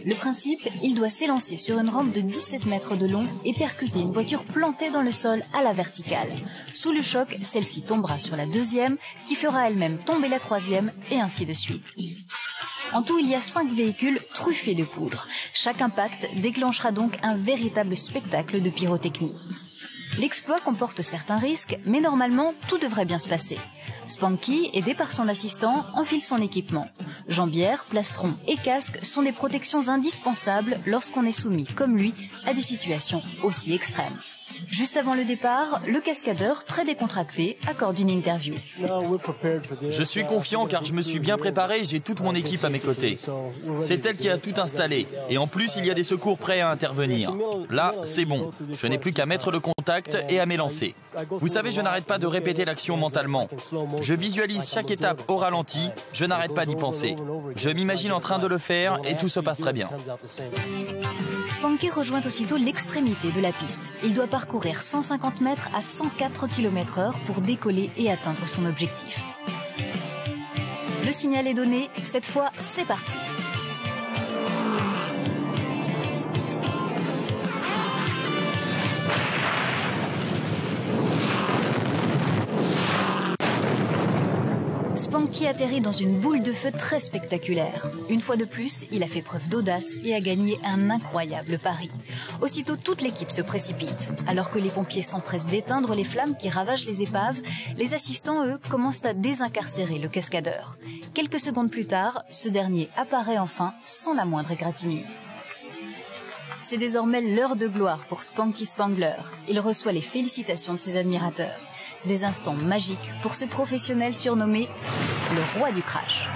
Le principe, il doit s'élancer sur une rampe de 17 mètres de long et percuter une voiture plantée dans le sol à la verticale. Sous le choc, celle-ci tombera sur la deuxième, qui fera elle-même tomber la troisième, et ainsi de suite. En tout, il y a 5 véhicules truffés de poudre. Chaque impact déclenchera donc un véritable spectacle de pyrotechnie. L'exploit comporte certains risques, mais normalement, tout devrait bien se passer. Spanky, aidé par son assistant, enfile son équipement. Jambières, plastrons et casques sont des protections indispensables lorsqu'on est soumis, comme lui, à des situations aussi extrêmes. Juste avant le départ, le cascadeur, très décontracté, accorde une interview. Je suis confiant car je me suis bien préparé et j'ai toute mon équipe à mes côtés. C'est elle qui a tout installé. Et en plus, il y a des secours prêts à intervenir. Là, c'est bon. Je n'ai plus qu'à mettre le contact et à m'élancer. Vous savez, je n'arrête pas de répéter l'action mentalement. Je visualise chaque étape au ralenti, je n'arrête pas d'y penser. Je m'imagine en train de le faire et tout se passe très bien. Spanky rejoint aussitôt l'extrémité de la piste. Il doit parcourir 150 mètres à 104 km/h pour décoller et atteindre son objectif. Le signal est donné, cette fois c'est parti. Spanky atterrit dans une boule de feu très spectaculaire. Une fois de plus, il a fait preuve d'audace et a gagné un incroyable pari. Aussitôt, toute l'équipe se précipite. Alors que les pompiers s'empressent d'éteindre les flammes qui ravagent les épaves, les assistants, eux, commencent à désincarcérer le cascadeur. Quelques secondes plus tard, ce dernier apparaît enfin sans la moindre égratignure. C'est désormais l'heure de gloire pour Spanky Spangler. Il reçoit les félicitations de ses admirateurs. Des instants magiques pour ce professionnel surnommé le roi du crash.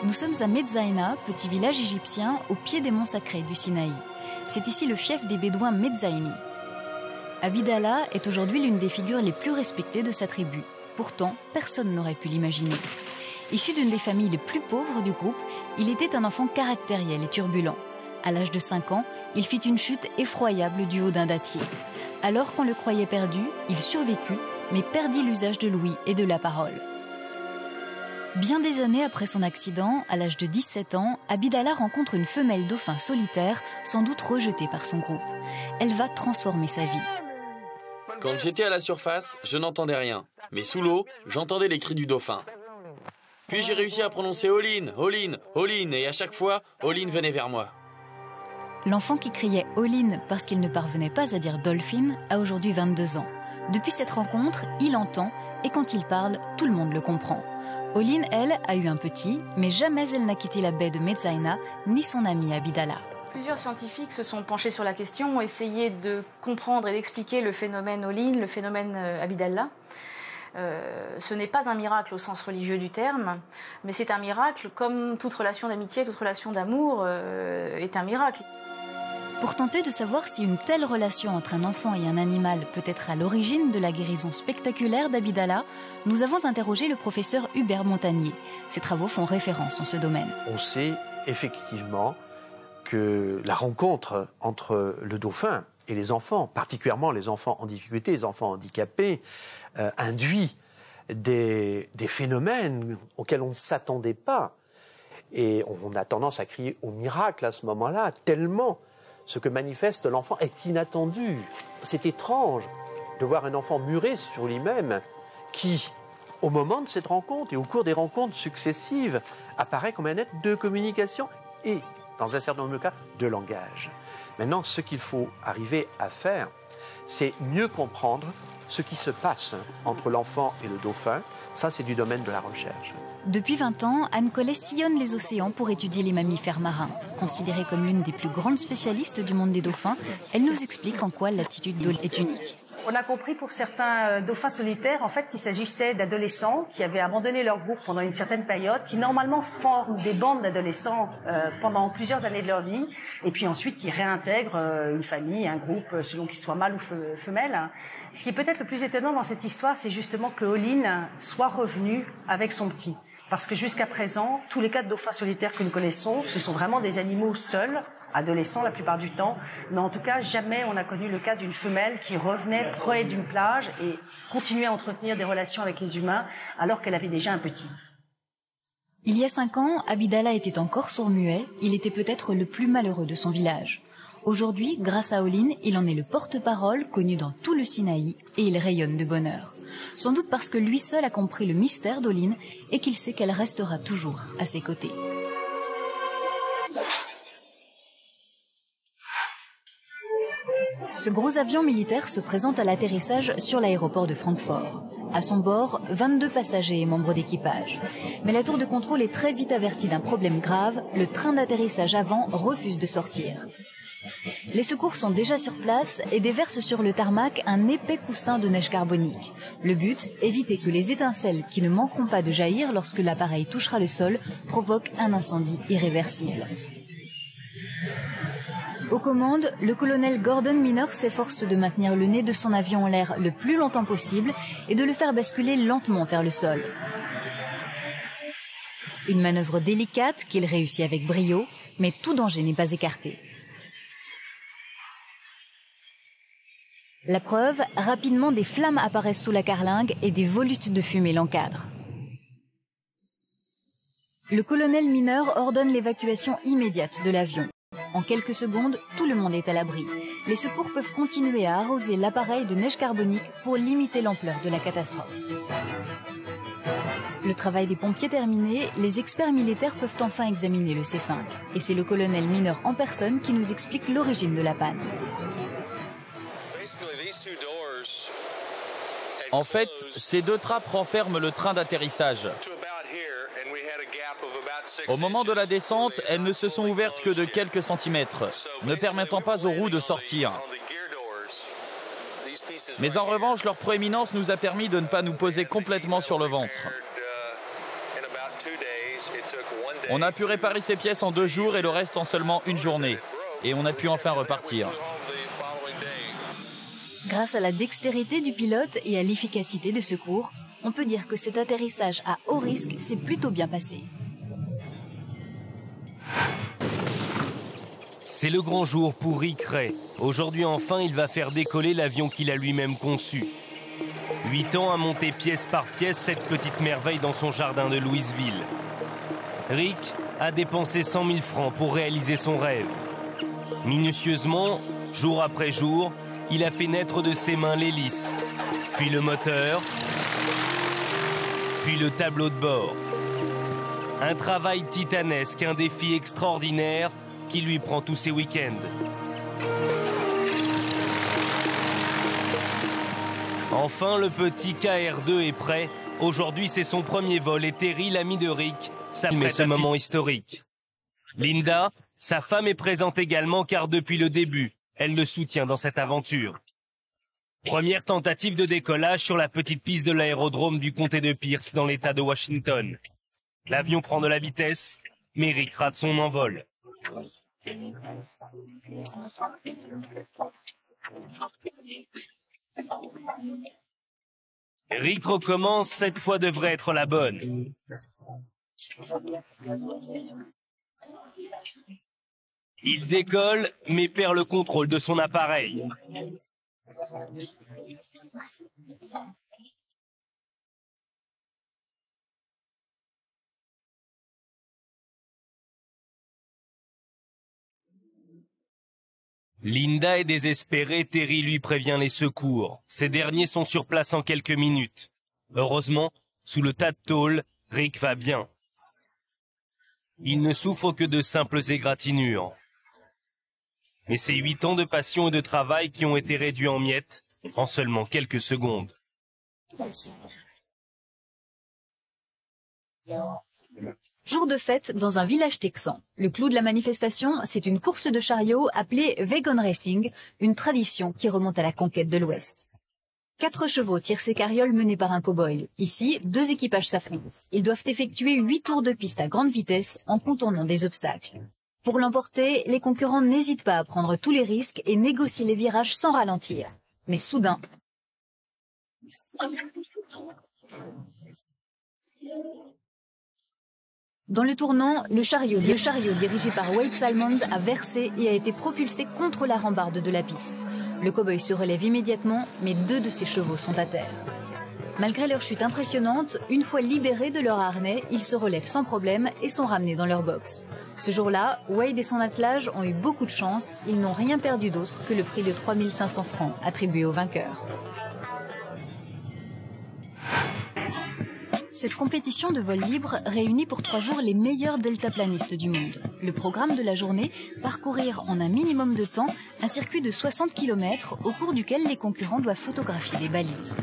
Nous sommes à Medzaina, petit village égyptien au pied des monts sacrés du Sinaï. C'est ici le fief des Bédouins Medzaini. Abidallah est aujourd'hui l'une des figures les plus respectées de sa tribu. Pourtant, personne n'aurait pu l'imaginer. Issu d'une des familles les plus pauvres du groupe, il était un enfant caractériel et turbulent. À l'âge de 5 ans, il fit une chute effroyable du haut d'un dattier. Alors qu'on le croyait perdu, il survécut, mais perdit l'usage de l'ouïe et de la parole. Bien des années après son accident, à l'âge de 17 ans, Abidallah rencontre une femelle dauphin solitaire, sans doute rejetée par son groupe. Elle va transformer sa vie. Quand j'étais à la surface, je n'entendais rien. Mais sous l'eau, j'entendais les cris du dauphin. Puis j'ai réussi à prononcer « Olin, Olin, Olin » et à chaque fois, Olin venait vers moi. L'enfant qui criait « Olin » parce qu'il ne parvenait pas à dire « Dolphin » a aujourd'hui 22 ans. Depuis cette rencontre, il entend et quand il parle, tout le monde le comprend. Olin, elle, a eu un petit, mais jamais elle n'a quitté la baie de Medzaina, ni son ami Abidallah. Plusieurs scientifiques se sont penchés sur la question, ont essayé de comprendre et d'expliquer le phénomène Olin, le phénomène Abidallah. Ce n'est pas un miracle au sens religieux du terme, mais c'est un miracle comme toute relation d'amitié, toute relation d'amour est un miracle. Pour tenter de savoir si une telle relation entre un enfant et un animal peut être à l'origine de la guérison spectaculaire d'Abidallah, nous avons interrogé le professeur Hubert Montagnier. Ses travaux font référence en ce domaine. On sait effectivement que la rencontre entre le dauphin et les enfants, particulièrement les enfants en difficulté, les enfants handicapés, induit des phénomènes auxquels on ne s'attendait pas. Et on a tendance à crier au miracle à ce moment-là, tellement ce que manifeste l'enfant est inattendu. C'est étrange de voir un enfant muré sur lui-même qui, au moment de cette rencontre et au cours des rencontres successives, apparaît comme un être de communication et, dans un certain nombre de cas, de langage. Maintenant, ce qu'il faut arriver à faire, c'est mieux comprendre ce qui se passe entre l'enfant et le dauphin. Ça, c'est du domaine de la recherche. Depuis 20 ans, Anne Collet sillonne les océans pour étudier les mammifères marins. Considérée comme l'une des plus grandes spécialistes du monde des dauphins, elle nous explique en quoi l'attitude d'Olin est unique. On a compris pour certains dauphins solitaires, en fait, qu'il s'agissait d'adolescents qui avaient abandonné leur groupe pendant une certaine période, qui normalement forment des bandes d'adolescents pendant plusieurs années de leur vie, et puis ensuite qui réintègrent une famille, un groupe, selon qu'ils soient mâles ou femelles. Ce qui est peut-être le plus étonnant dans cette histoire, c'est justement que Olin soit revenu avec son petit. Parce que jusqu'à présent, tous les cas de dauphins solitaires que nous connaissons, ce sont vraiment des animaux seuls, adolescents la plupart du temps, mais en tout cas, jamais on n'a connu le cas d'une femelle qui revenait près d'une plage et continuait à entretenir des relations avec les humains alors qu'elle avait déjà un petit. Il y a 5 ans, Abidallah était encore sourd-muet, il était peut-être le plus malheureux de son village. Aujourd'hui, grâce à Olin, il en est le porte-parole, connu dans tout le Sinaï, et il rayonne de bonheur. Sans doute parce que lui seul a compris le mystère d'Olin et qu'il sait qu'elle restera toujours à ses côtés. Ce gros avion militaire se présente à l'atterrissage sur l'aéroport de Francfort. À son bord, 22 passagers et membres d'équipage. Mais la tour de contrôle est très vite avertie d'un problème grave, le train d'atterrissage avant refuse de sortir. Les secours sont déjà sur place et déversent sur le tarmac un épais coussin de neige carbonique. Le but, éviter que les étincelles qui ne manqueront pas de jaillir lorsque l'appareil touchera le sol provoquent un incendie irréversible. Aux commandes, le colonel Gordon Minor s'efforce de maintenir le nez de son avion en l'air le plus longtemps possible et de le faire basculer lentement vers le sol. Une manœuvre délicate qu'il réussit avec brio, mais tout danger n'est pas écarté. La preuve, rapidement des flammes apparaissent sous la carlingue et des volutes de fumée l'encadrent. Le colonel Minor ordonne l'évacuation immédiate de l'avion. En quelques secondes, tout le monde est à l'abri. Les secours peuvent continuer à arroser l'appareil de neige carbonique pour limiter l'ampleur de la catastrophe. Le travail des pompiers terminé, les experts militaires peuvent enfin examiner le C5. Et c'est le colonel mineur en personne qui nous explique l'origine de la panne. En fait, ces deux trappes renferment le train d'atterrissage. Au moment de la descente, elles ne se sont ouvertes que de quelques centimètres, ne permettant pas aux roues de sortir. Mais en revanche, leur proéminence nous a permis de ne pas nous poser complètement sur le ventre. On a pu réparer ces pièces en 2 jours et le reste en seulement 1 journée. Et on a pu enfin repartir. Grâce à la dextérité du pilote et à l'efficacité des secours, on peut dire que cet atterrissage à haut risque s'est plutôt bien passé. C'est le grand jour pour Rick Ray. Aujourd'hui enfin, il va faire décoller l'avion qu'il a lui-même conçu. 8 ans à monter pièce par pièce cette petite merveille dans son jardin de Louisville. Rick a dépensé 100 000 francs pour réaliser son rêve. Minutieusement, jour après jour, il a fait naître de ses mains l'hélice, puis le moteur, puis le tableau de bord. Un travail titanesque, un défi extraordinaire qui lui prend tous ses week-ends. Enfin, le petit KR2 est prêt. Aujourd'hui, c'est son premier vol et Terry, l'ami de Rick, s'apprête à ce moment historique. Linda, sa femme, est présente également car depuis le début, elle le soutient dans cette aventure. Première tentative de décollage sur la petite piste de l'aérodrome du comté de Pierce dans l'État de Washington. L'avion prend de la vitesse, mais Rick rate son envol. Rick recommence, cette fois devrait être la bonne. Il décolle, mais perd le contrôle de son appareil. Linda est désespérée, Terry lui prévient les secours. Ces derniers sont sur place en quelques minutes. Heureusement, sous le tas de tôle, Rick va bien. Il ne souffre que de simples égratignures. Mais c'est 8 ans de passion et de travail qui ont été réduits en miettes en seulement quelques secondes. Jour de fête dans un village texan. Le clou de la manifestation, c'est une course de chariot appelée Wagon Racing, une tradition qui remonte à la conquête de l'Ouest. 4 chevaux tirent ces carrioles menées par un cow-boy. Ici, 2 équipages s'affrontent. Ils doivent effectuer 8 tours de piste à grande vitesse en contournant des obstacles. Pour l'emporter, les concurrents n'hésitent pas à prendre tous les risques et négocient les virages sans ralentir. Mais soudain... Dans le tournant, le chariot dirigé par Wade Salmons a versé et a été propulsé contre la rambarde de la piste. Le cow-boy se relève immédiatement, mais 2 de ses chevaux sont à terre. Malgré leur chute impressionnante, une fois libérés de leur harnais, ils se relèvent sans problème et sont ramenés dans leur box. Ce jour-là, Wade et son attelage ont eu beaucoup de chance. Ils n'ont rien perdu d'autre que le prix de 3 500 francs attribué au vainqueur. Cette compétition de vol libre réunit pour 3 jours les meilleurs deltaplanistes du monde. Le programme de la journée, parcourir en un minimum de temps un circuit de 60 km au cours duquel les concurrents doivent photographier les balises.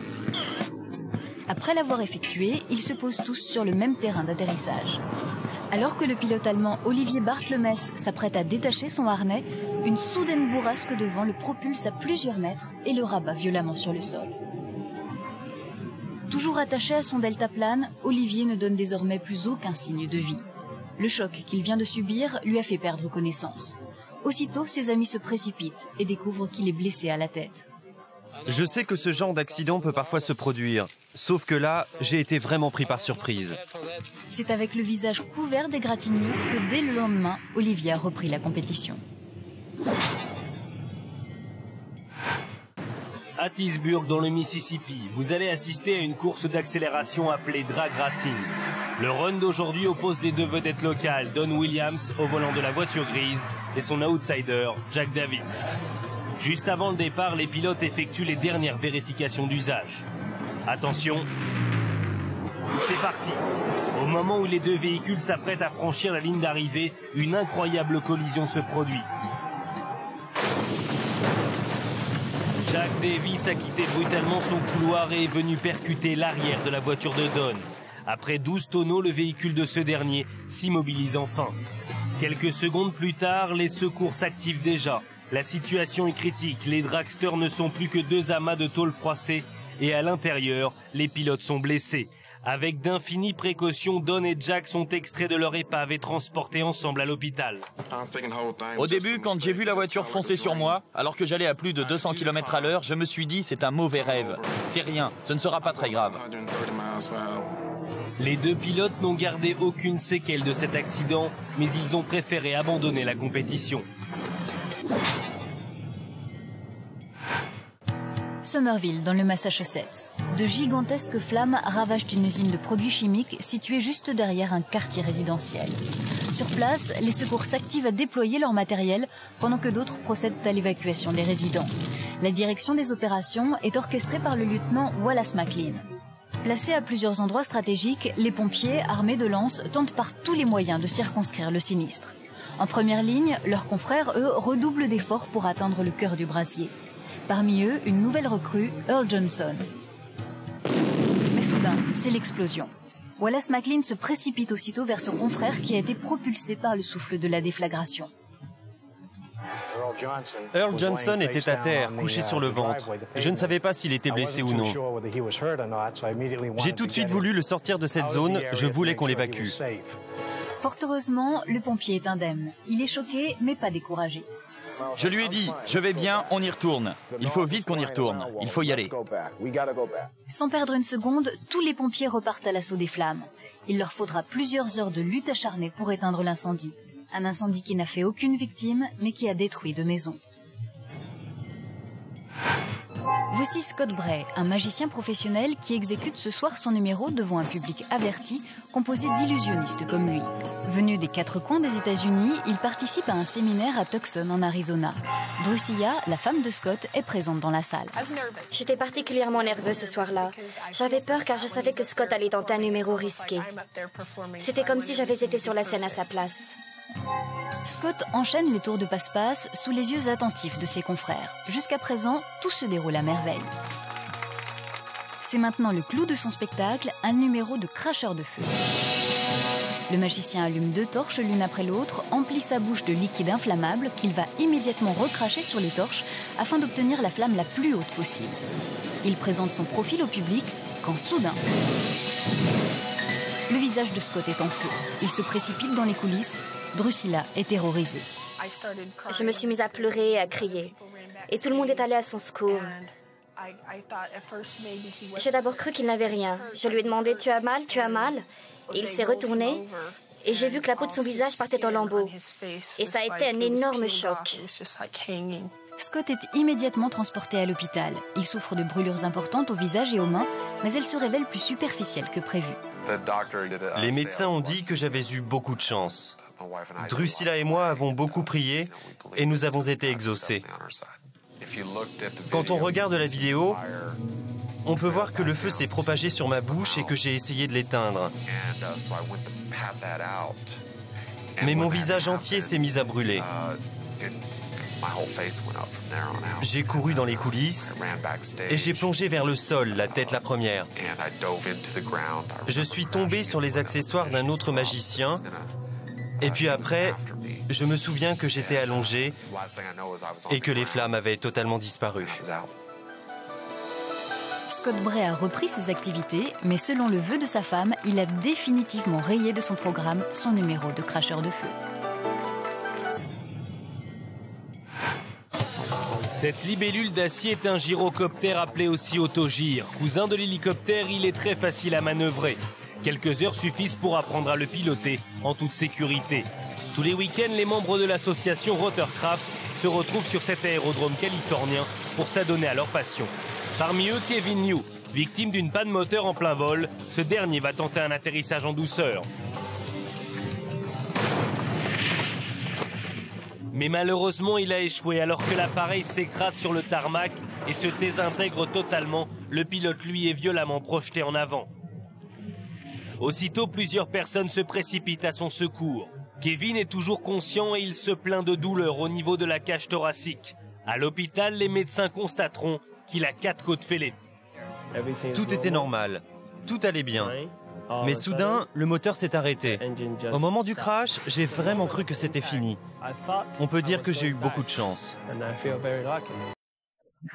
Après l'avoir effectué, ils se posent tous sur le même terrain d'atterrissage. Alors que le pilote allemand Olivier Barthelmess s'apprête à détacher son harnais, une soudaine bourrasque de vent le propulse à plusieurs mètres et le rabat violemment sur le sol. Toujours attaché à son deltaplane, Olivier ne donne désormais plus aucun signe de vie. Le choc qu'il vient de subir lui a fait perdre connaissance. Aussitôt, ses amis se précipitent et découvrent qu'il est blessé à la tête. Je sais que ce genre d'accident peut parfois se produire, sauf que là, j'ai été vraiment pris par surprise. C'est avec le visage couvert d'égratignures que dès le lendemain, Olivier a repris la compétition. Hattiesburg, dans le Mississippi, vous allez assister à une course d'accélération appelée drag racing. Le run d'aujourd'hui oppose les deux vedettes locales, Don Williams au volant de la voiture grise et son outsider, Jack Davis. Juste avant le départ, les pilotes effectuent les dernières vérifications d'usage. Attention, c'est parti. Au moment où les deux véhicules s'apprêtent à franchir la ligne d'arrivée, une incroyable collision se produit. Jack Davis a quitté brutalement son couloir et est venu percuter l'arrière de la voiture de Don. Après 12 tonneaux, le véhicule de ce dernier s'immobilise enfin. Quelques secondes plus tard, les secours s'activent déjà. La situation est critique, les dragsters ne sont plus que 2 amas de tôle froissée et à l'intérieur, les pilotes sont blessés. Avec d'infinies précautions, Don et Jack sont extraits de leur épave et transportés ensemble à l'hôpital. Au début, quand j'ai vu la voiture foncer sur moi, alors que j'allais à plus de 200 km à l'heure, je me suis dit c'est un mauvais rêve. C'est rien, ce ne sera pas très grave. Les deux pilotes n'ont gardé aucune séquelle de cet accident, mais ils ont préféré abandonner la compétition. Somerville, dans le Massachusetts. De gigantesques flammes ravagent une usine de produits chimiques située juste derrière un quartier résidentiel. Sur place, les secours s'activent à déployer leur matériel pendant que d'autres procèdent à l'évacuation des résidents. La direction des opérations est orchestrée par le lieutenant Wallace McLean. Placés à plusieurs endroits stratégiques, les pompiers, armés de lances, tentent par tous les moyens de circonscrire le sinistre. En première ligne, leurs confrères, eux, redoublent d'efforts pour atteindre le cœur du brasier. Parmi eux, une nouvelle recrue, Earl Johnson. Mais soudain, c'est l'explosion. Wallace McLean se précipite aussitôt vers son confrère qui a été propulsé par le souffle de la déflagration. Earl Johnson était à terre, couché sur le ventre. Je ne savais pas s'il était blessé ou non. J'ai tout de suite voulu le sortir de cette zone, je voulais qu'on l'évacue. Fort heureusement, le pompier est indemne. Il est choqué, mais pas découragé. Je lui ai dit, je vais bien, on y retourne. Il faut vite qu'on y retourne, il faut y aller. Sans perdre une seconde, tous les pompiers repartent à l'assaut des flammes. Il leur faudra plusieurs heures de lutte acharnée pour éteindre l'incendie. Un incendie qui n'a fait aucune victime, mais qui a détruit 2 maisons. Voici Scott Bray, un magicien professionnel qui exécute ce soir son numéro devant un public averti, composé d'illusionnistes comme lui. Venu des 4 coins des États-Unis, il participe à un séminaire à Tucson, en Arizona. Drusilla, la femme de Scott, est présente dans la salle. J'étais particulièrement nerveuse ce soir-là. J'avais peur car je savais que Scott allait tenter un numéro risqué. C'était comme si j'avais été sur la scène à sa place. Scott enchaîne les tours de passe-passe sous les yeux attentifs de ses confrères. Jusqu'à présent, tout se déroule à merveille. C'est maintenant le clou de son spectacle, un numéro de cracheur de feu. Le magicien allume 2 torches l'une après l'autre, emplit sa bouche de liquide inflammable qu'il va immédiatement recracher sur les torches afin d'obtenir la flamme la plus haute possible. Il présente son profil au public quand soudain, le visage de Scott est en feu. Il se précipite dans les coulisses. Drusilla est terrorisée. Je me suis mise à pleurer et à crier. Et tout le monde est allé à son secours. J'ai d'abord cru qu'il n'avait rien. Je lui ai demandé « Tu as mal ? Tu as mal ?» Et il s'est retourné et j'ai vu que la peau de son visage partait en lambeaux. Et ça a été un énorme choc. Scott est immédiatement transporté à l'hôpital. Il souffre de brûlures importantes au visage et aux mains, mais elles se révèlent plus superficielles que prévu. Les médecins ont dit que j'avais eu beaucoup de chance. Drusilla et moi avons beaucoup prié et nous avons été exaucés. Quand on regarde la vidéo, on peut voir que le feu s'est propagé sur ma bouche et que j'ai essayé de l'éteindre. Mais mon visage entier s'est mis à brûler. J'ai couru dans les coulisses et j'ai plongé vers le sol, la tête la première. Je suis tombé sur les accessoires d'un autre magicien et puis après, je me souviens que j'étais allongé et que les flammes avaient totalement disparu. Scott Bray a repris ses activités, mais selon le vœu de sa femme, il a définitivement rayé de son programme son numéro de cracheur de feu. Cette libellule d'acier est un gyrocoptère appelé aussi autogyre. Cousin de l'hélicoptère, il est très facile à manœuvrer. Quelques heures suffisent pour apprendre à le piloter en toute sécurité. Tous les week-ends, les membres de l'association Rotorcraft se retrouvent sur cet aérodrome californien pour s'adonner à leur passion. Parmi eux, Kevin New, victime d'une panne moteur en plein vol. Ce dernier va tenter un atterrissage en douceur. Mais malheureusement, il a échoué alors que l'appareil s'écrase sur le tarmac et se désintègre totalement. Le pilote, lui, est violemment projeté en avant. Aussitôt, plusieurs personnes se précipitent à son secours. Kevin est toujours conscient et il se plaint de douleur au niveau de la cage thoracique. À l'hôpital, les médecins constateront qu'il a 4 côtes fêlées. Tout était normal, tout allait bien. Mais soudain, le moteur s'est arrêté. Au moment du crash, j'ai vraiment cru que c'était fini. On peut dire que j'ai eu beaucoup de chance.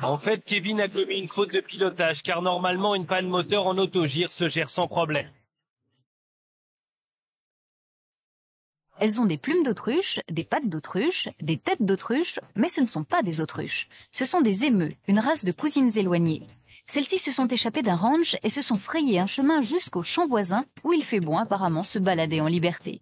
En fait, Kevin a commis une faute de pilotage car normalement une panne moteur en autogire se gère sans problème. Elles ont des plumes d'autruche, des pattes d'autruche, des têtes d'autruche, mais ce ne sont pas des autruches. Ce sont des émeux, une race de cousines éloignées. Celles-ci se sont échappées d'un ranch et se sont frayées un chemin jusqu'au champ voisin où il fait bon apparemment se balader en liberté.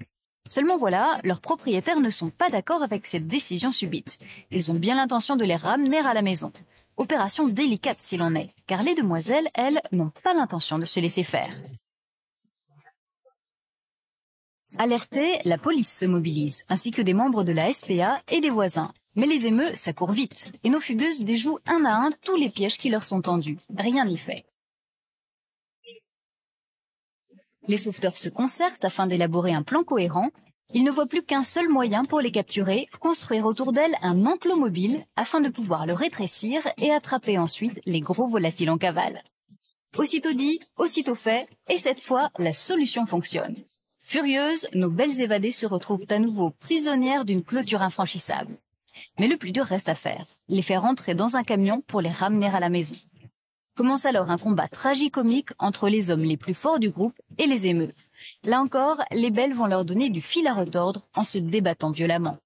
Seulement voilà, leurs propriétaires ne sont pas d'accord avec cette décision subite. Ils ont bien l'intention de les ramener à la maison. Opération délicate s'il en est, car les demoiselles, elles, n'ont pas l'intention de se laisser faire. Alertée, la police se mobilise, ainsi que des membres de la SPA et des voisins. Mais les émeux, ça court vite, et nos fugueuses déjouent un à un tous les pièges qui leur sont tendus. Rien n'y fait. Les sauveteurs se concertent afin d'élaborer un plan cohérent. Ils ne voient plus qu'un seul moyen pour les capturer, construire autour d'elles un enclos mobile afin de pouvoir le rétrécir et attraper ensuite les gros volatiles en cavale. Aussitôt dit, aussitôt fait, et cette fois, la solution fonctionne. Furieuses, nos belles évadées se retrouvent à nouveau prisonnières d'une clôture infranchissable. Mais le plus dur reste à faire, les faire entrer dans un camion pour les ramener à la maison. Commence alors un combat tragicomique entre les hommes les plus forts du groupe et les émeux. Là encore, les belles vont leur donner du fil à retordre en se débattant violemment.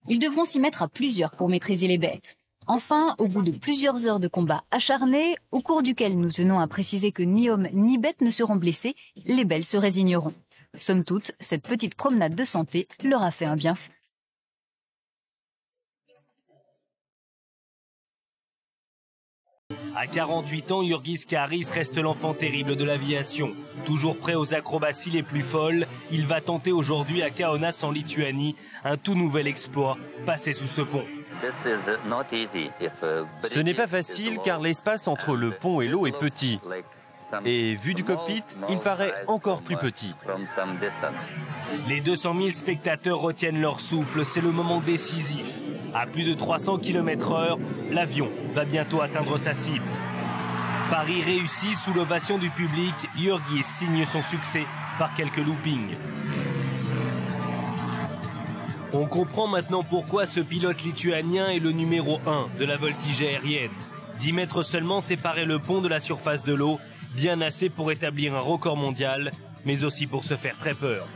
Ils devront s'y mettre à plusieurs pour maîtriser les bêtes. Enfin, au bout de plusieurs heures de combat acharné, au cours duquel nous tenons à préciser que ni hommes ni bêtes ne seront blessés, les belles se résigneront. Somme toute, cette petite promenade de santé leur a fait un bien fou. À 48 ans, Jurgis Karis reste l'enfant terrible de l'aviation. Toujours prêt aux acrobaties les plus folles, il va tenter aujourd'hui à Kaunas en Lituanie un tout nouvel exploit, passer sous ce pont. Ce n'est pas facile car l'espace entre le pont et l'eau est petit. Et vu du cockpit, il paraît encore plus petit. Les 200 000 spectateurs retiennent leur souffle, c'est le moment décisif. À plus de 300 km/h, l'avion va bientôt atteindre sa cible. Pari réussi sous l'ovation du public, Jurgis signe son succès par quelques loopings. On comprend maintenant pourquoi ce pilote lituanien est le numéro 1 de la voltige aérienne. 10 mètres seulement séparaient le pont de la surface de l'eau, bien assez pour établir un record mondial, mais aussi pour se faire très peur.